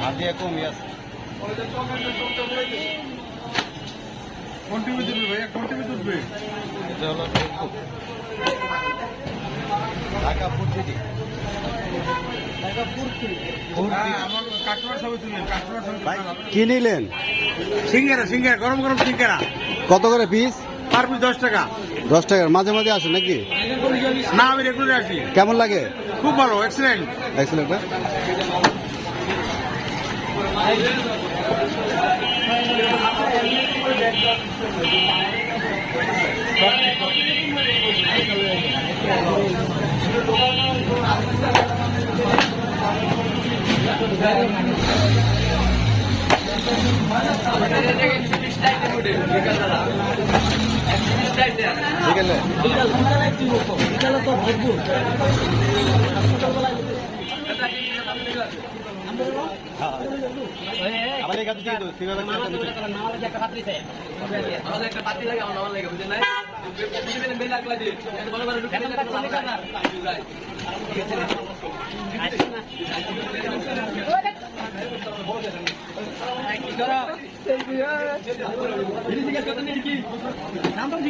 হাতিয়া কমই আছে। কোন টিভি তুলবে ভাইয়া, কোন টিভি তুলবে? এটা হলো ফেসবুক ঢাকা ফুটবিটি। আমার কাস্টমার ছবি তুললেন, কাস্টমার ছবি ভাই তুললেন। কি নিলেন? সিঙ্গারা সিঙ্গারা গরম গরম সিঙ্গারা কত করে পিস? পার পিস 10 টাকা। 10 টাকার মাঝে মাঝে আসে নাকি? না, আমি রেগুলার আসি। কেমন লাগে? খুব ভালো, এক্সেলেন্ট। এক্সেলেন্ট না? বিকেলে আমার এই কাছে দিয়ে দাও, সিনেমা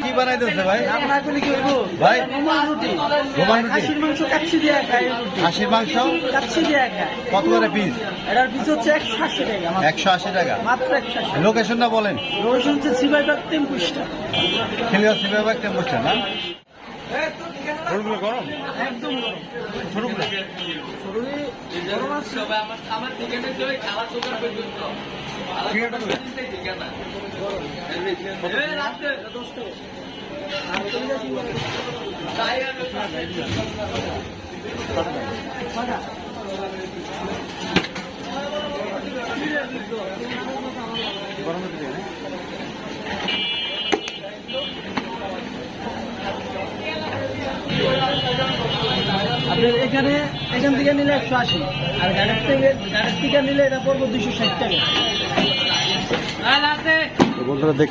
কি বানাই দিচ্ছে ভাই? ভাই গোমান রুটি, খাসির মাংস কাচ্চি দিয়ে খায়, খাসির মাংস কাচ্চি দিয়ে খায়। কত করে পিস? এটার পিস হচ্ছে 180 টাকা, 180 টাকা। মাত্র 180। লোকেশনটা বলেন। রোজ হচ্ছে সিবাইবাগ টেম্পুসটা। খেলিয়া সিনেমা টেম্পোস্টার না? গরমগুলো গরম, একদম গরম। ছোটগুলো। গরম আছে। সিঙ্গারটা তুলে। গরমের দিকে না? আপনার এখান থেকে নিলে 180, আর গাড়ির থেকে নিলে এটা পড়বো 260 টাকা। বন্ধুরা দেখ